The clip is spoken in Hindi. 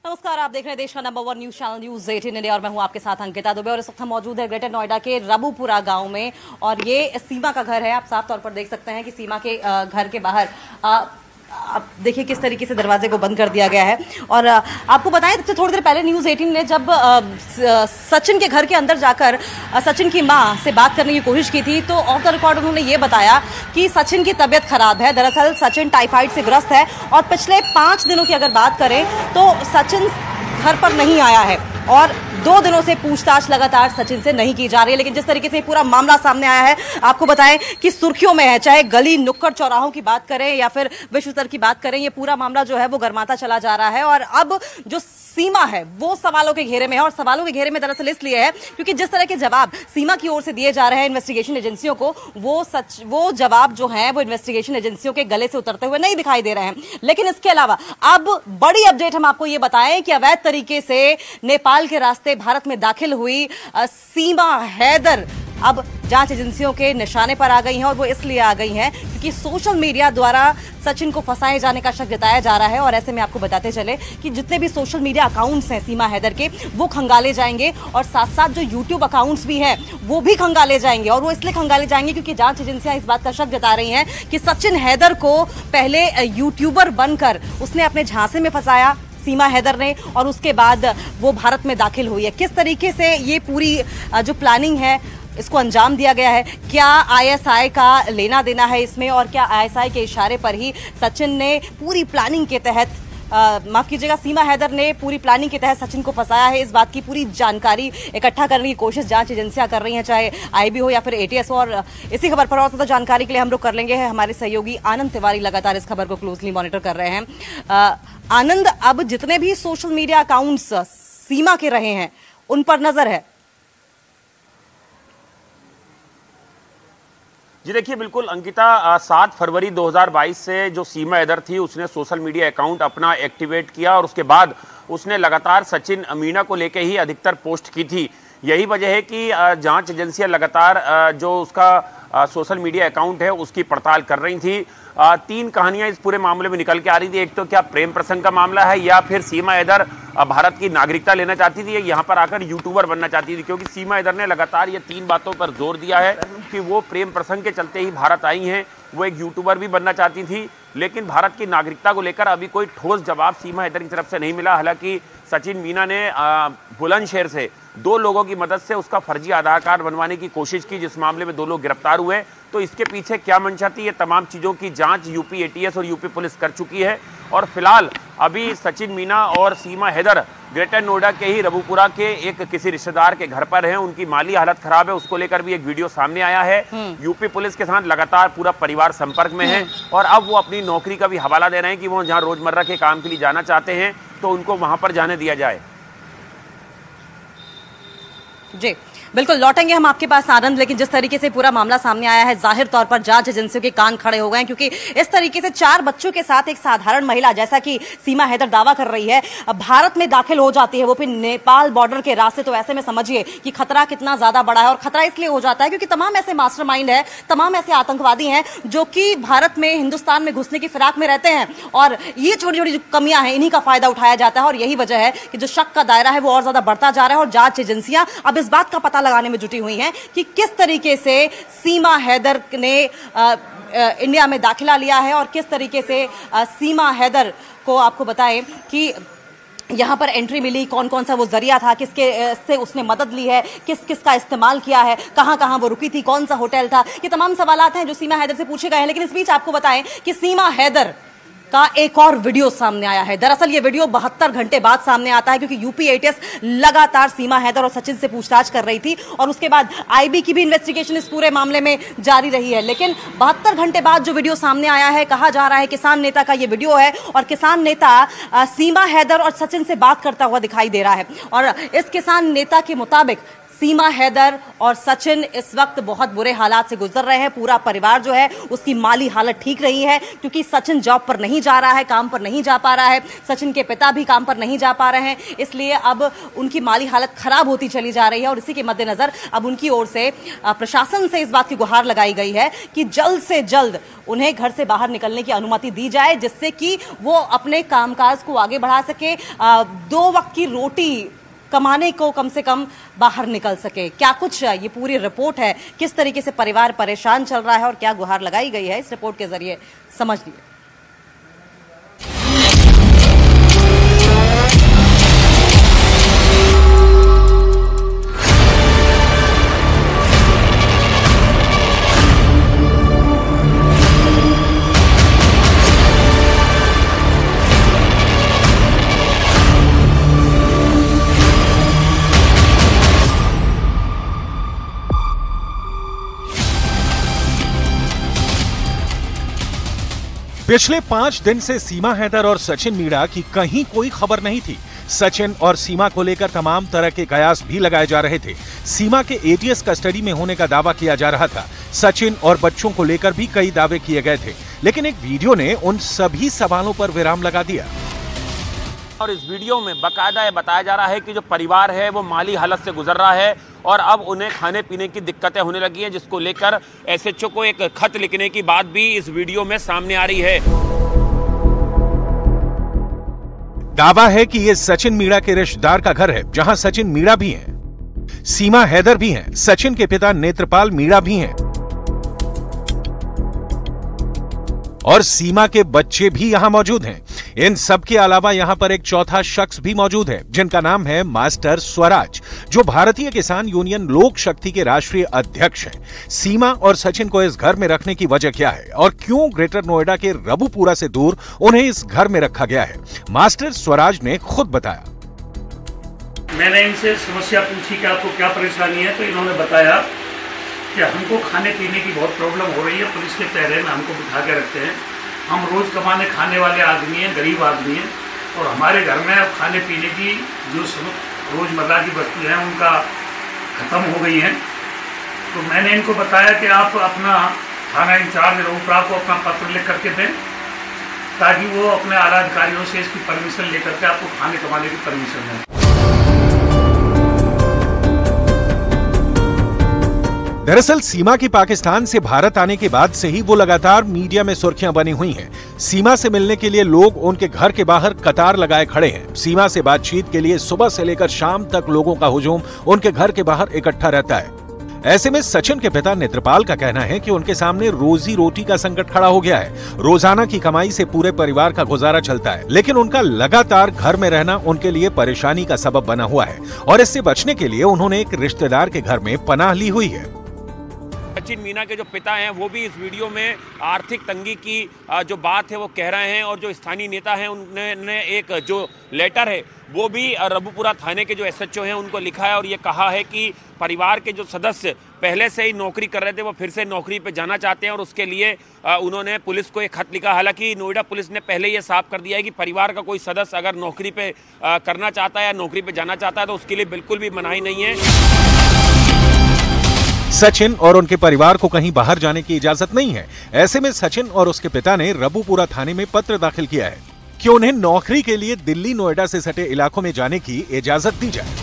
नमस्कार, आप देख रहे हैं देश का number 1 news channel news 18 India और मैं हूं आपके साथ अंकिता दुबे। और इस वक्त हम मौजूद है ग्रेटर नोएडा के रबुपुरा गांव में और ये सीमा का घर है। आप साफ तौर पर देख सकते हैं कि सीमा के घर के बाहर आप देखिए किस तरीके से दरवाजे को बंद कर दिया गया है। और आपको बताएं, थोड़ी देर पहले न्यूज 18 ने जब सचिन के घर के अंदर जाकर सचिन की मां से बात करने की कोशिश की थी तो ऑफ द रिकॉर्ड उन्होंने ये बताया कि सचिन की तबीयत खराब है। दरअसल सचिन टाइफाइड से ग्रस्त है और पिछले 5 दिनों की अगर बात करें तो सचिन घर पर नहीं आया है और 2 दिनों से पूछताछ लगातार सचिन से नहीं की जा रही है। लेकिन जिस तरीके से पूरा मामला सामने आया है, आपको बताएं कि सुर्खियों में है। चाहे गली नुक्कड़ चौराहों की बात करें या फिर विश्व स्तर की बात करें, ये पूरा मामला जो है वो गरमाता चला जा रहा है। और अब जो सीमा है वो सवालों के घेरे में है। और सवालों के घेरे में दरअसल इसलिए है क्योंकि जिस तरह के जवाब सीमा की ओर से दिए जा रहे हैं इन्वेस्टिगेशन एजेंसियों को, वो जवाब जो है वो इन्वेस्टिगेशन एजेंसियों के गले से उतरते हुए नहीं दिखाई दे रहे हैं। लेकिन इसके अलावा अब बड़ी अपडेट हम आपको ये बताएं कि अवैध तरीके से नेपाल के रास्ते भारत में दाखिल हुई सीमा हैदर अब जांच एजेंसियों के निशाने पर आ गई हैं। और वो इसलिए आ गई हैं क्योंकि सोशल मीडिया द्वारा सचिन को फंसाए जाने का शक जताया जा रहा है। और ऐसे में आपको बताते चले कि जितने भी सोशल मीडिया अकाउंट्स हैं सीमा हैदर के, वो खंगाले जाएंगे और साथ साथ जो यूट्यूब अकाउंट्स भी हैं वो भी खंगाले जाएंगे। और वो इसलिए खंगाले जाएंगे क्योंकि जांच एजेंसियां इस बात का शक जता रही हैं कि सचिन हैदर को पहले यूट्यूबर बनकर उसने अपने झांसे में फंसाया सीमा हैदर ने और उसके बाद वो भारत में दाखिल हुई है। किस तरीके से ये पूरी जो प्लानिंग है इसको अंजाम दिया गया है, क्या आईएसआई का लेना देना है इसमें और क्या आईएसआई के इशारे पर ही सचिन ने पूरी प्लानिंग के तहत माफ कीजिएगा सीमा हैदर ने पूरी प्लानिंग के तहत सचिन को फंसाया है, इस बात की पूरी जानकारी इकट्ठा करने की कोशिश जांच एजेंसियां कर रही हैं, चाहे आईबी हो या फिर एटीएस हो। और इसी खबर पर और ज्यादा जानकारी के लिए हम लोग कर लेंगे हमारे सहयोगी आनंद तिवारी, लगातार इस खबर को क्लोजली मॉनिटर कर रहे हैं। आनंद, अब जितने भी सोशल मीडिया अकाउंट्स सीमा के रहे हैं उन पर नजर है। जी देखिए, बिल्कुल अंकिता, 7 फरवरी 2022 से जो सीमा हैदर थी उसने सोशल मीडिया अकाउंट अपना एक्टिवेट किया और उसके बाद उसने लगातार सचिन मीना को लेकर ही अधिकतर पोस्ट की थी। यही वजह है कि जांच एजेंसियां लगातार जो उसका सोशल मीडिया अकाउंट है उसकी पड़ताल कर रही थी। 3 कहानियां इस पूरे मामले में निकल के आ रही थी। एक तो क्या प्रेम प्रसंग का मामला है या फिर सीमा हैदर भारत की नागरिकता लेना चाहती थी, यहाँ पर आकर यूट्यूबर बनना चाहती थी। क्योंकि सीमा हैदर ने लगातार ये 3 बातों पर जोर दिया है कि वो प्रेम प्रसंग के चलते ही भारत आई हैं, वो एक यूट्यूबर भी बनना चाहती थी। लेकिन भारत की नागरिकता को लेकर अभी कोई ठोस जवाब सीमा हैदर की तरफ से नहीं मिला। हालांकि सचिन मीना ने बुलंदशहर से 2 लोगों की मदद से उसका फर्जी आधार कार्ड बनवाने की कोशिश की, जिस मामले में 2 लोग गिरफ्तार हुए। तो इसके पीछे क्या मंशा थी, ये तमाम चीज़ों की जांच यूपी एटीएस और यूपी पुलिस कर चुकी है। और फिलहाल अभी सचिन मीना और सीमा हैदर ग्रेटर नोएडा के ही रबुपुरा के एक किसी रिश्तेदार के घर पर हैं। उनकी माली हालत खराब है, उसको लेकर भी एक वीडियो सामने आया है। यूपी पुलिस के साथ लगातार पूरा परिवार संपर्क में है और अब वो अपनी नौकरी का भी हवाला दे रहे हैं कि वो जहाँ रोजमर्रा के काम के लिए जाना चाहते हैं तो उनको वहां पर जाने दिया जाए। जी बिल्कुल, लौटेंगे हम आपके पास आनंद। लेकिन जिस तरीके से पूरा मामला सामने आया है, जाहिर तौर पर जांच एजेंसियों के कान खड़े हो गए हैं क्योंकि इस तरीके से 4 बच्चों के साथ एक साधारण महिला, जैसा कि सीमा हैदर दावा कर रही है, भारत में दाखिल हो जाती है, वो फिर नेपाल बॉर्डर के रास्ते। तो ऐसे में समझिए कि खतरा कितना ज्यादा बड़ा है। और खतरा इसलिए हो जाता है क्योंकि तमाम ऐसे मास्टरमाइंड है, तमाम ऐसे आतंकवादी हैं जो कि भारत में, हिंदुस्तान में घुसने की फिराक में रहते हैं। और ये छोटी छोटी जो कमियां हैं इन्हीं का फायदा उठाया जाता है। और यही वजह है कि जो शक का दायरा है वो और ज्यादा बढ़ता जा रहा है। और जांच एजेंसियां अब इस बात का पता लगाने में जुटी हुई हैं कि किस तरीके से सीमा हैदर ने इंडिया में दाखिला लिया है और किस तरीके से सीमा हैदर को, आपको बताएं कि यहाँ पर एंट्री मिली, कौन कौन सा वो जरिया था, किसके से उसने मदद ली है, किस किस का इस्तेमाल किया है, कहाँ कहाँ वो रुकी थी, कौन सा होटल था। ये तमाम सवालात हैं जो सीमा हैदर से पूछे गए हैं। लेकिन इस बीच आपको बताएं कि सीमा हैदर का एक और वीडियो सामने आया है। दरअसल ये वीडियो 72 घंटे बाद सामने आता है क्योंकि यूपी एटीएस लगातार सीमा हैदर और सचिन से पूछताछ कर रही थी और उसके बाद आईबी की भी इन्वेस्टिगेशन इस पूरे मामले में जारी रही है। लेकिन 72 घंटे बाद जो वीडियो सामने आया है, कहा जा रहा है किसान नेता का ये वीडियो है और किसान नेता सीमा हैदर और सचिन से बात करता हुआ दिखाई दे रहा है। और इस किसान नेता के मुताबिक सीमा हैदर और सचिन इस वक्त बहुत बुरे हालात से गुजर रहे हैं। पूरा परिवार जो है उसकी माली हालत ठीक रही है, क्योंकि सचिन जॉब पर नहीं जा रहा है, काम पर नहीं जा पा रहा है, सचिन के पिता भी काम पर नहीं जा पा रहे हैं, इसलिए अब उनकी माली हालत खराब होती चली जा रही है। और इसी के मद्देनजर अब उनकी ओर से प्रशासन से इस बात की गुहार लगाई गई है कि जल्द से जल्द उन्हें घर से बाहर निकलने की अनुमति दी जाए, जिससे कि वो अपने कामकाज को आगे बढ़ा सके, 2 वक्त की रोटी कमाने को कम से कम बाहर निकल सके। क्या कुछ ये पूरी रिपोर्ट है, किस तरीके से परिवार परेशान चल रहा है और क्या गुहार लगाई गई है, इस रिपोर्ट के जरिए समझ लीजिए। पिछले 5 दिन से सीमा हैदर और सचिन मीणा की कहीं कोई खबर नहीं थी। सचिन और सीमा को लेकर तमाम तरह के कयास भी लगाए जा रहे थे। सीमा के एटीएस कस्टडी में होने का दावा किया जा रहा था। सचिन और बच्चों को लेकर भी कई दावे किए गए थे, लेकिन एक वीडियो ने उन सभी सवालों पर विराम लगा दिया। और इस वीडियो में बाकायदा ये बताया जा रहा है कि जो परिवार है वो माली हालत से गुजर रहा है और अब उन्हें खाने पीने की दिक्कतें होने लगी हैं, जिसको लेकर एसएचओ को एक खत लिखने की बात भी इस वीडियो में सामने आ रही है। दावा है कि ये सचिन मीणा के रिश्तेदार का घर है, जहां सचिन मीणा भी हैं, सीमा हैदर भी हैं, सचिन के पिता नेत्रपाल मीणा भी हैं और सीमा के बच्चे भी यहां मौजूद हैं। इन सब के अलावा यहां पर एक चौथा शख्स भी मौजूद है, जिनका नाम है मास्टर स्वराज, जो भारतीय किसान यूनियन लोक शक्ति के राष्ट्रीय अध्यक्ष हैं। सीमा और सचिन को इस घर में रखने की वजह क्या है और क्यों ग्रेटर नोएडा के रबुपुरा से दूर उन्हें इस घर में रखा गया है, मास्टर स्वराज ने खुद बताया। मैंने इनसे समस्या पूछी कि आपको क्या परेशानी है, तो इन्होंने बताया कि हमको खाने पीने की बहुत प्रॉब्लम हो रही है, पुलिस के पहरे में हमको बिठा के रखते हैं, हम रोज़ कमाने खाने वाले आदमी हैं, गरीब आदमी हैं, और हमारे घर में अब खाने पीने की जो रोज़मर्रा की वस्तु हैं उनका ख़त्म हो गई हैं। तो मैंने इनको बताया कि आप अपना थाना इंचार्ज रबुपुरा को अपना पत्र लिख करके दें, ताकि वो अपने आला अधिकारियों से इसकी परमिशन लेकर के आपको खाने कमाने की परमिशन दें। दरअसल सीमा की पाकिस्तान से भारत आने के बाद से ही वो लगातार मीडिया में सुर्खियां बनी हुई हैं। सीमा से मिलने के लिए लोग उनके घर के बाहर कतार लगाए खड़े हैं। सीमा से बातचीत के लिए सुबह से लेकर शाम तक लोगों का हुजूम उनके घर के बाहर इकट्ठा रहता है। ऐसे में सचिन के पिता नेत्रपाल का कहना है कि उनके सामने रोजी रोटी का संकट खड़ा हो गया है। रोजाना की कमाई से पूरे परिवार का गुजारा चलता है, लेकिन उनका लगातार घर में रहना उनके लिए परेशानी का सबब बना हुआ है और इससे बचने के लिए उन्होंने एक रिश्तेदार के घर में पनाह ली हुई है। सचिन मीणा के जो पिता हैं वो भी इस वीडियो में आर्थिक तंगी की जो बात है वो कह रहे हैं, और जो स्थानीय नेता हैं उन्होंने एक जो लेटर है वो भी रबुपुरा थाने के जो एसएचओ हैं उनको लिखा है और ये कहा है कि परिवार के जो सदस्य पहले से ही नौकरी कर रहे थे वो फिर से नौकरी पे जाना चाहते हैं और उसके लिए उन्होंने पुलिस को एक खत लिखा। हालांकि नोएडा पुलिस ने पहले ये साफ कर दिया है कि परिवार का कोई सदस्य अगर नौकरी पे करना चाहता है या नौकरी पे जाना चाहता है तो उसके लिए बिल्कुल भी मनाही नहीं है। सचिन और उनके परिवार को कहीं बाहर जाने की इजाजत नहीं है। ऐसे में सचिन और उसके पिता ने रबुपुरा थाने में पत्र दाखिल किया है कि उन्हें नौकरी के लिए दिल्ली नोएडा से सटे इलाकों में जाने की इजाजत दी जाए।